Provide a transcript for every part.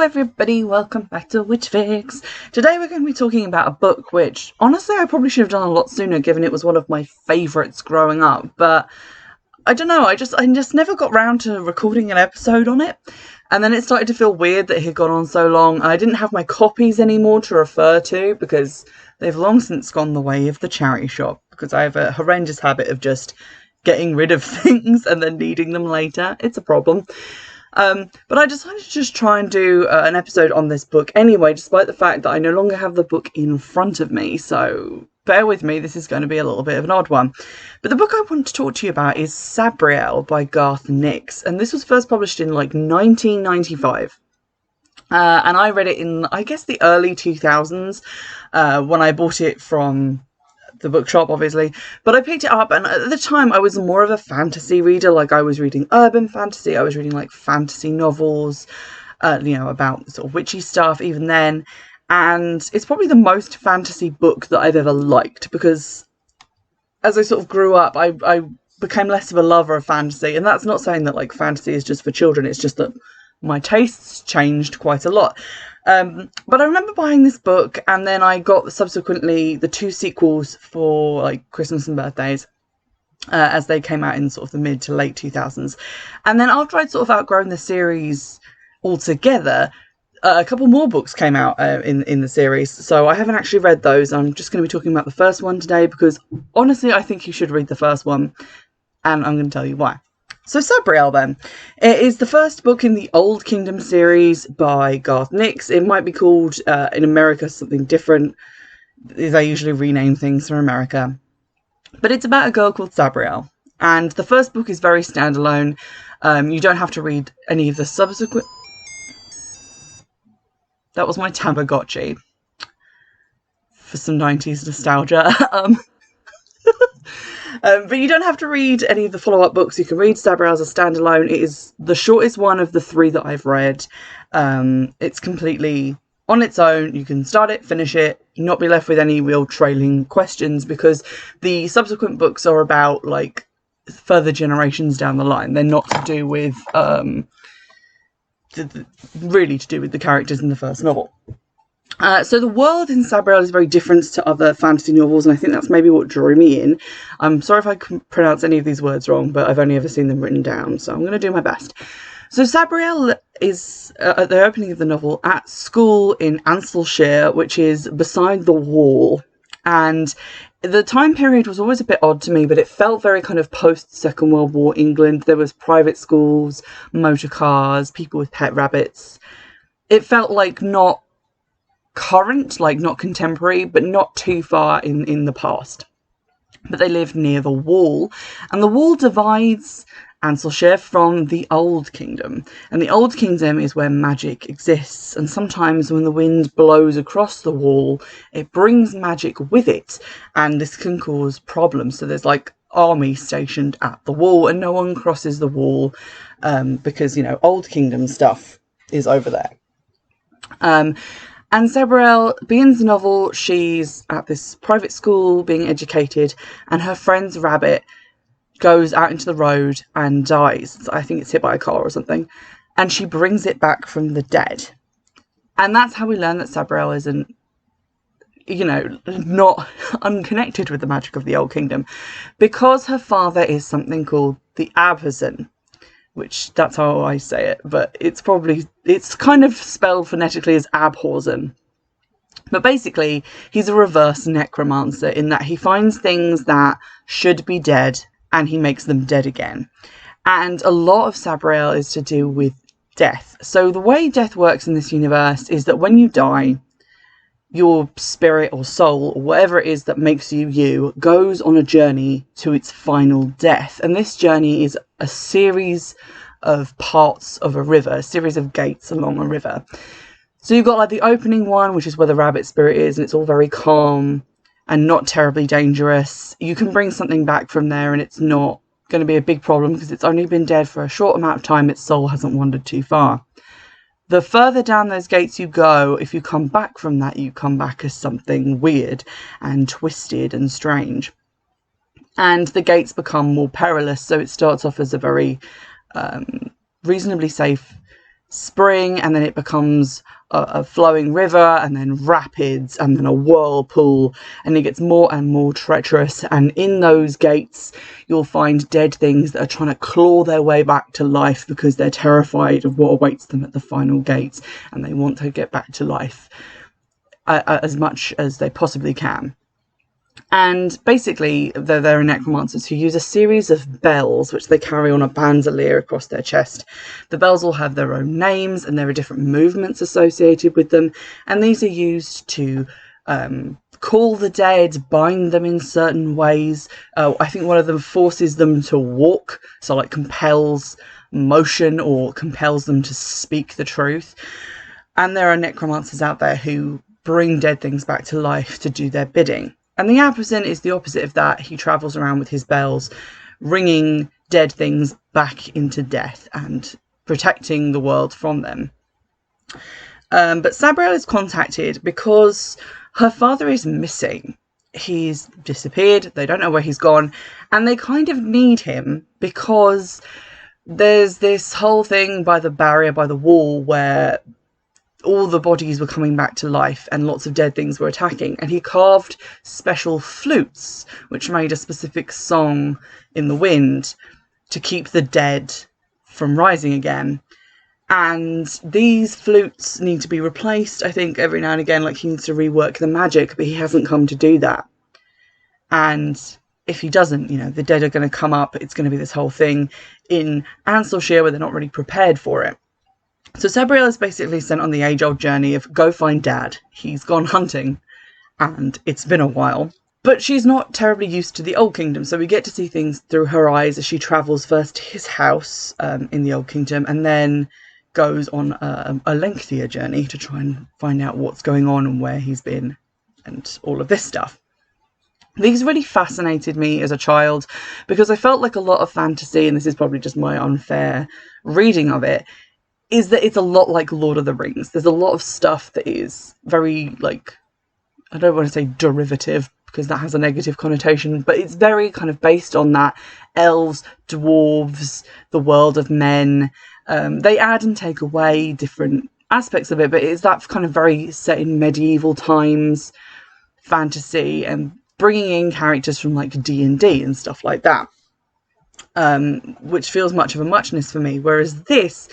everybody, welcome back to Witchfix. Today we're going to be talking about a book which, honestly, I probably should have done a lot sooner given it was one of my favourites growing up, but I don't know, I just never got round to recording an episode on it, and then it started to feel weird that it had gone on so long, and I didn't have my copies anymore to refer to because they've long since gone the way of the charity shop, because I have a horrendous habit of just getting rid of things and then needing them later. It's a problem. But I decided to just try and do an episode on this book anyway, despite the fact that I no longer have the book in front of me, so bear with me, this is going to be a little bit of an odd one. But the book I want to talk to you about is Sabriel by Garth Nix, and this was first published in like 1995. And I read it in, I guess, the early 2000s, when I bought it from the bookshop, obviously, but I picked it up, and at the time I was more of a fantasy reader. Like, I was reading urban fantasy, I was reading like fantasy novels, about sort of witchy stuff even then, and it's probably the most fantasy book that I've ever liked, because as I sort of grew up, I became less of a lover of fantasy, and that's not saying that like fantasy is just for children, it's just that my tastes changed quite a lot. But I remember buying this book, and then I got subsequently the two sequels for like Christmas and birthdays, as they came out in sort of the mid to late 2000s. And then after I'd sort of outgrown the series altogether, a couple more books came out in the series. So I haven't actually read those. I'm just going to be talking about the first one today, because honestly, I think you should read the first one, and I'm going to tell you why. So Sabriel, then. It is the first book in the Old Kingdom series by Garth Nix. It might be called, in America, something different. They usually rename things for America. But it's about a girl called Sabriel. And the first book is very standalone. You don't have to read any of the subsequent... That was my Tamagotchi. For some 90s nostalgia. But you don't have to read any of the follow-up books. You can read Sabriel as a standalone. It is the shortest one of the three that I've read. It's completely on its own. You can start it, finish it, not be left with any real trailing questions, because the subsequent books are about like further generations down the line. They're not to do with really to do with the characters in the first novel. So the world in Sabriel is very different to other fantasy novels, and I think that's maybe what drew me in. I'm sorry if I can pronounce any of these words wrong, but I've only ever seen them written down, so I'm going to do my best. So Sabriel is, at the opening of the novel, at school in Anselshire, which is beside the wall, and the time period was always a bit odd to me, but it felt very kind of post-Second World War England. There was private schools, motor cars, people with pet rabbits. It felt like not current, like not contemporary, but not too far in the past. But they lived near the wall, and the wall divides Anselshire from the Old Kingdom. And the Old Kingdom is where magic exists, and sometimes when the wind blows across the wall, it brings magic with it, and this can cause problems. So there's like armies stationed at the wall, and no one crosses the wall, because, you know, Old Kingdom stuff is over there. And Sabriel begins the novel, she's at this private school being educated, and her friend's rabbit goes out into the road and dies. I think it's hit by a car or something. And she brings it back from the dead. And that's how we learn that Sabriel isn't, not unconnected with the magic of the Old Kingdom. Because her father is something called the Abhazan, which that's how I say it, but it's kind of spelled phonetically as Abhorsen. But basically, he's a reverse necromancer in that he finds things that should be dead and he makes them dead again. And a lot of Sabriel is to do with death. So the way death works in this universe is that when you die, your spirit or soul, or whatever it is that makes you you, goes on a journey to its final death. And this journey is a series of parts of a river, a series of gates along a river. So you've got like the opening one, which is where the rabbit spirit is, and it's all very calm and not terribly dangerous. You can bring something back from there, and it's not going to be a big problem because it's only been dead for a short amount of time. Its soul hasn't wandered too far. The further down those gates you go, if you come back from that, you come back as something weird and twisted and strange. And the gates become more perilous, so it starts off as a very reasonably safe spring, and then it becomes a flowing river, and then rapids, and then a whirlpool, and it gets more and more treacherous. And in those gates you'll find dead things that are trying to claw their way back to life because they're terrified of what awaits them at the final gates, and they want to get back to life as much as they possibly can. And basically, there are necromancers who use a series of bells which they carry on a bandolier across their chest. The bells all have their own names, and there are different movements associated with them, and these are used to call the dead, bind them in certain ways. I think one of them forces them to walk, so like compels motion or compels them to speak the truth. And there are necromancers out there who bring dead things back to life to do their bidding. And the Absent is the opposite of that. He travels around with his bells, ringing dead things back into death and protecting the world from them. But Sabriel is contacted because her father is missing. He's disappeared, they don't know where he's gone, and they kind of need him because there's this whole thing by the barrier, by the wall, where all the bodies were coming back to life and lots of dead things were attacking, and he carved special flutes which made a specific song in the wind to keep the dead from rising again. And these flutes need to be replaced, I think, every now and again. Like, he needs to rework the magic, but he hasn't come to do that. And if he doesn't, the dead are going to come up. It's going to be this whole thing in Anselshire where they're not really prepared for it. So Sabriel is basically sent on the age-old journey of go find Dad. He's gone hunting, and it's been a while. But she's not terribly used to the Old Kingdom, so we get to see things through her eyes as she travels first to his house in the Old Kingdom, and then goes on a lengthier journey to try and find out what's going on and where he's been and all of this stuff. These really fascinated me as a child because I felt like a lot of fantasy, and this is probably just my unfair reading of it, is that it's a lot like Lord of the Rings. There's a lot of stuff that is very, like, I don't want to say derivative because that has a negative connotation, but it's very kind of based on that. Elves, dwarves, the world of men. They add and take away different aspects of it, but it's that kind of very set in medieval times fantasy and bringing in characters from like D&D and stuff like that, which feels much of a muchness for me, whereas this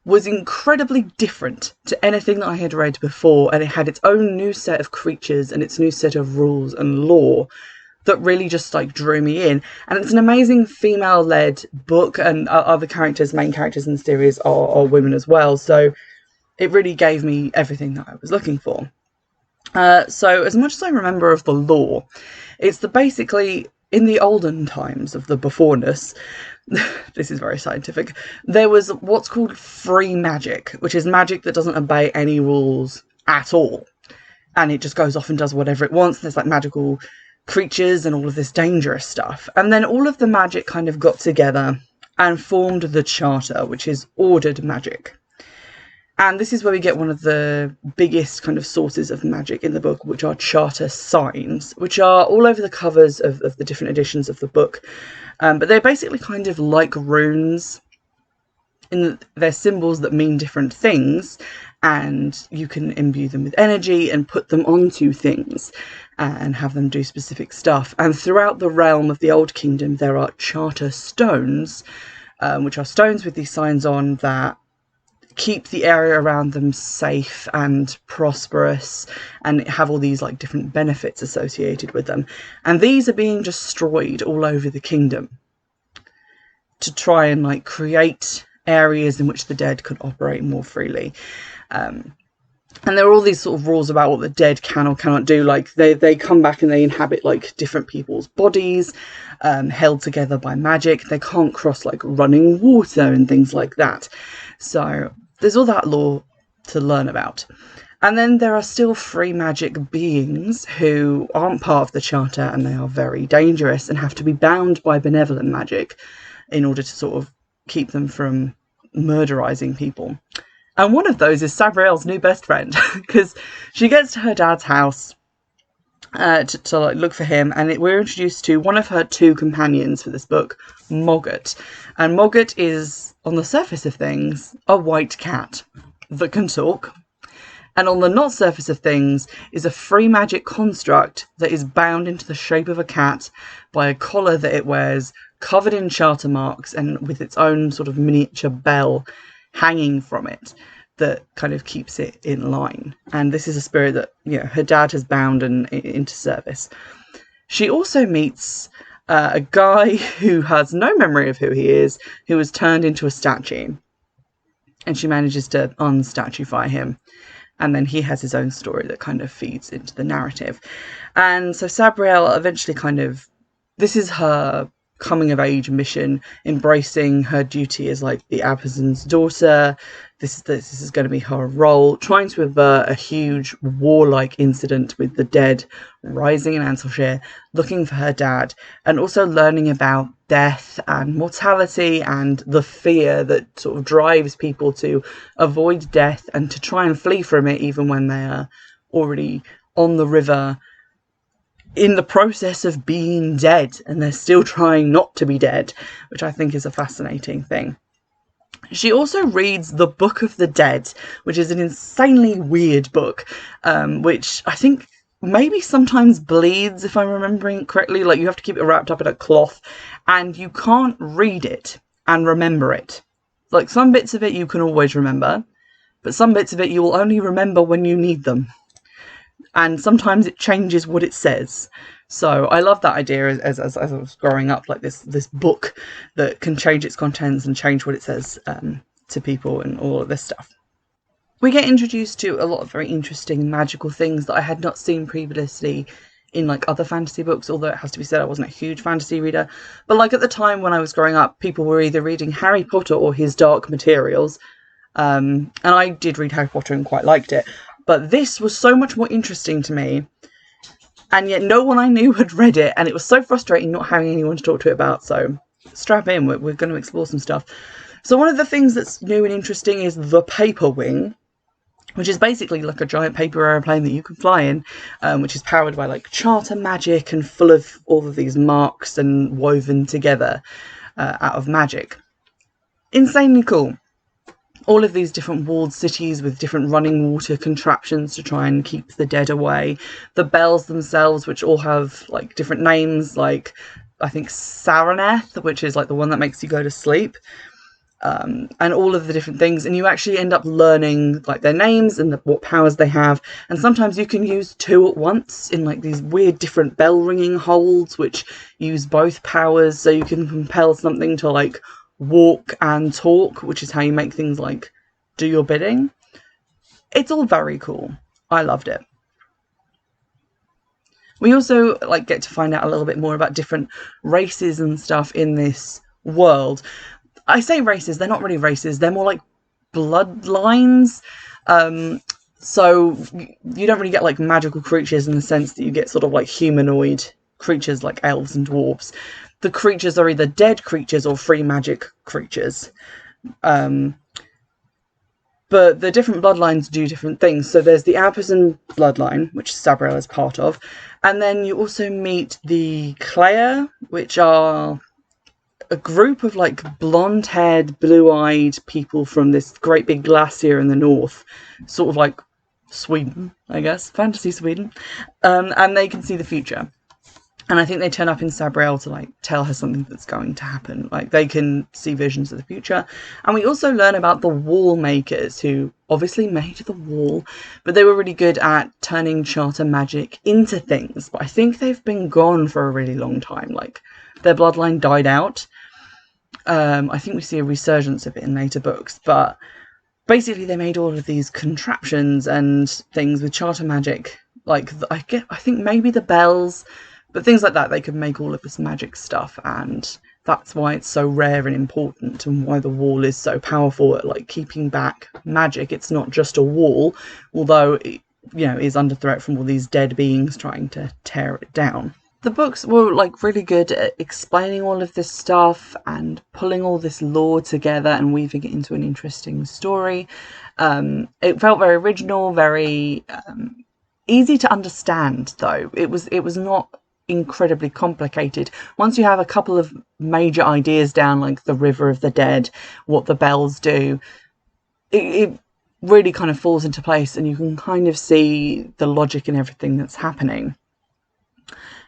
was incredibly different to anything that I had read before, and it had its own new set of creatures and its new set of rules and lore that really just like drew me in. And it's an amazing female-led book, and other characters, main characters in the series are women as well, so it really gave me everything that I was looking for. So as much as I remember of the lore, it's basically in the olden times of the beforeness, this is very scientific, there was what's called free magic, which is magic that doesn't obey any rules at all. And it just goes off and does whatever it wants. There's like magical creatures and all of this dangerous stuff. And then all of the magic kind of got together and formed the Charter, which is ordered magic. And this is where we get one of the biggest kind of sources of magic in the book, which are Charter signs, which are all over the covers of the different editions of the book. But they're basically kind of like runes. They're symbols that mean different things, and you can imbue them with energy and put them onto things and have them do specific stuff. And throughout the realm of the Old Kingdom, there are Charter stones, which are stones with these signs on that keep the area around them safe and prosperous and have all these like different benefits associated with them. And these are being destroyed all over the kingdom to try and like create areas in which the dead could operate more freely. And there are all these sort of rules about what the dead can or cannot do. Like they come back and they inhabit like different people's bodies, held together by magic. They can't cross like running water and things like that. So there's all that lore to learn about. And then there are still free magic beings who aren't part of the Charter, and they are very dangerous and have to be bound by benevolent magic in order to sort of keep them from murderizing people. And one of those is Sabriel's new best friend, because she gets to her dad's house to like look for him, and we're introduced to one of her two companions for this book, Mogget. And Mogget is, on the surface of things, a white cat that can talk. And on the not surface of things is a free magic construct that is bound into the shape of a cat by a collar that it wears, covered in charter marks and with its own sort of miniature bell hanging from it that kind of keeps it in line. And this is a spirit that, you know, her dad has bound and into service. She also meets a guy who has no memory of who he is, who was turned into a statue. And she manages to unstatuefy him. And then he has his own story that kind of feeds into the narrative. And so Sabriel eventually this is her coming of age mission, embracing her duty as like the Abhazan's daughter. This is going to be her role, trying to avert a huge warlike incident with the dead rising in Anselshire, looking for her dad, and also learning about death and mortality and the fear that sort of drives people to avoid death and to try and flee from it even when they are already on the river in the process of being dead, and they're still trying not to be dead, which I think is a fascinating thing. She also reads The Book of the Dead, which is an insanely weird book, which I think maybe sometimes bleeds, if I'm remembering correctly. Like, you have to keep it wrapped up in a cloth, and you can't read it and remember it. Like, some bits of it you can always remember, but some bits of it you will only remember when you need them. And sometimes it changes what it says. So I love that idea as I was growing up, like this book that can change its contents and change what it says to people and all of this stuff. We get introduced to a lot of very interesting magical things that I had not seen previously in like other fantasy books, although it has to be said I wasn't a huge fantasy reader. But like at the time when I was growing up, people were either reading Harry Potter or his Dark Materials. And I did read Harry Potter and quite liked it. But this was so much more interesting to me, and yet no one I knew had read it, and it was so frustrating not having anyone to talk to it about. So strap in, we're going to explore some stuff. So one of the things that's new and interesting is the Paper Wing, which is basically like a giant paper aeroplane that you can fly in, which is powered by like charter magic and full of all of these marks and woven together out of magic. Insanely cool. All of these different walled cities with different running water contraptions to try and keep the dead away. The bells themselves, which all have like different names, like I think Saraneth, which is like the one that makes you go to sleep. And all of the different things. And you actually end up learning like their names and what powers they have. And sometimes you can use two at once in like these weird different bell ringing holds, which use both powers. So you can compel something to like walk and talk, which is how you make things like do your bidding. It's all very cool. I loved it. We also like get to find out a little bit more about different races and stuff in this world. I say races, they're not really races, they're more like bloodlines. So you don't really get like magical creatures in the sense that you get sort of like humanoid creatures like elves and dwarves. The creatures are either dead creatures or free magic creatures. But the different bloodlines do different things. So there's the Abhazan bloodline, which Sabriel is part of. And then you also meet the Clare, which are a group of like blonde-haired, blue-eyed people from this great big glacier in the north. Sort of like Sweden, I guess. Fantasy Sweden. And they can see the future. And I think they turn up in Sabriel to like tell her something that's going to happen. Like they can see visions of the future. And we also learn about the wall makers who obviously made the wall, but they were really good at turning charter magic into things. But I think they've been gone for a really long time. Like their bloodline died out. I think we see a resurgence of it in later books, but basically they made all of these contraptions and things with charter magic. Like I think maybe the bells. But things like that, they could make all of this magic stuff, and that's why it's so rare and important, and why the wall is so powerful at like keeping back magic. It's not just a wall, although it, you know, is under threat from all these dead beings trying to tear it down. The books were like really good at explaining all of this stuff and pulling all this lore together and weaving it into an interesting story. It felt very original, very easy to understand, though. It was not incredibly complicated. Once you have a couple of major ideas down, like the River of the Dead, what the bells do, it really kind of falls into place, and you can kind of see the logic in everything that's happening.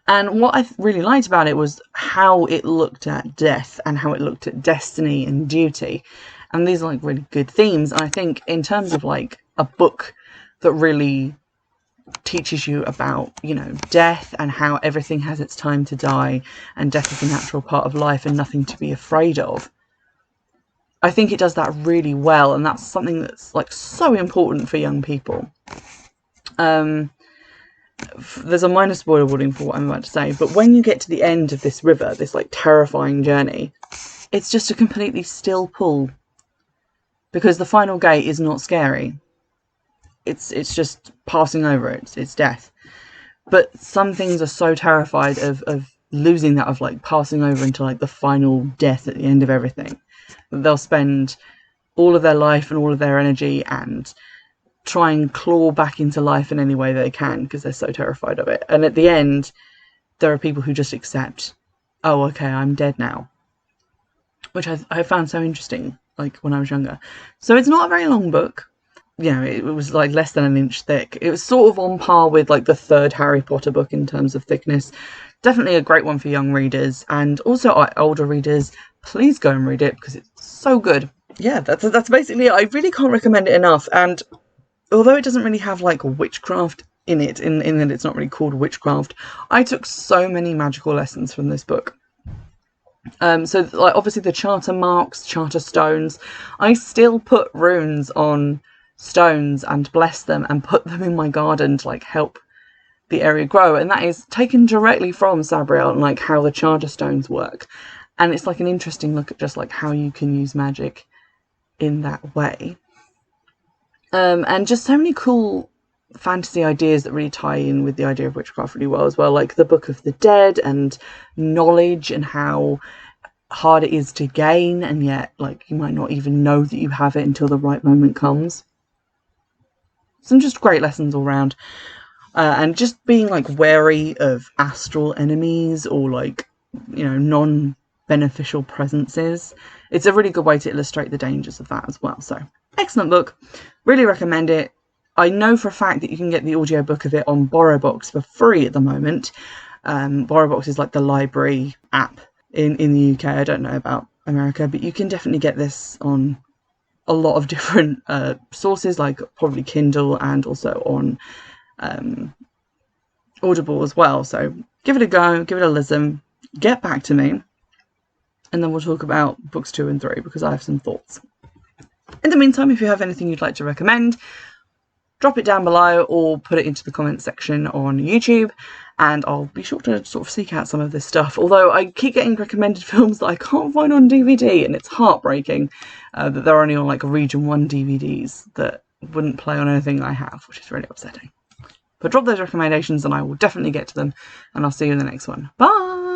And what I really liked about it was how it looked at death and how it looked at destiny and duty. And these are like really good themes. And I think in terms of like a book that really teaches you about, you know, death and how everything has its time to die and death is a natural part of life and nothing to be afraid of, I think it does that really well. And that's something that's like so important for young people. There's a minor spoiler warning for what I'm about to say, but when you get to the end of this river, this like terrifying journey, it's just a completely still pool, because the final gate is not scary. It's just passing over. It's death. But some things are so terrified of losing that, of like passing over into like the final death at the end of everything, that they'll spend all of their life and all of their energy and try and claw back into life in any way they can, because they're so terrified of it. And at the end, there are people who just accept, oh, okay, I'm dead now, which I found so interesting, like when I was younger. So it's not a very long book. You know, it was like less than an inch thick. It was sort of on par with like the third Harry Potter book in terms of thickness. Definitely a great one for young readers, and also older readers. Please go and read it because it's so good. Yeah, that's basically it. I really can't recommend it enough. And although it doesn't really have like witchcraft in it, in that it's not really called witchcraft, I took so many magical lessons from this book. So like obviously the charter marks, charter stones, I still put runes on stones and bless them and put them in my garden to like help the area grow, and that is taken directly from Sabriel and like how the charter stones work. And it's like an interesting look at just like how you can use magic in that way. And just so many cool fantasy ideas that really tie in with the idea of witchcraft really well as well, like the Book of the Dead and knowledge and how hard it is to gain, and yet like you might not even know that you have it until the right moment comes. Some just great lessons all around. And just being like wary of astral enemies or like, you know, non-beneficial presences. It's a really good way to illustrate the dangers of that as well. So excellent book. Really recommend it. I know for a fact that you can get the audiobook of it on BorrowBox for free at the moment. BorrowBox is like the library app in the UK. I don't know about America, but you can definitely get this on a lot of different sources, like probably Kindle and also on Audible as well. So give it a go, give it a listen, get back to me, and then we'll talk about books 2 and 3 because I have some thoughts. In the meantime, if you have anything you'd like to recommend, drop it down below or put it into the comment section on YouTube, and I'll be sure to sort of seek out some of this stuff. Although I keep getting recommended films that I can't find on DVD, and it's heartbreaking that they're only on like Region 1 DVDs that wouldn't play on anything I have, which is really upsetting. But drop those recommendations and I will definitely get to them, and I'll see you in the next one. Bye!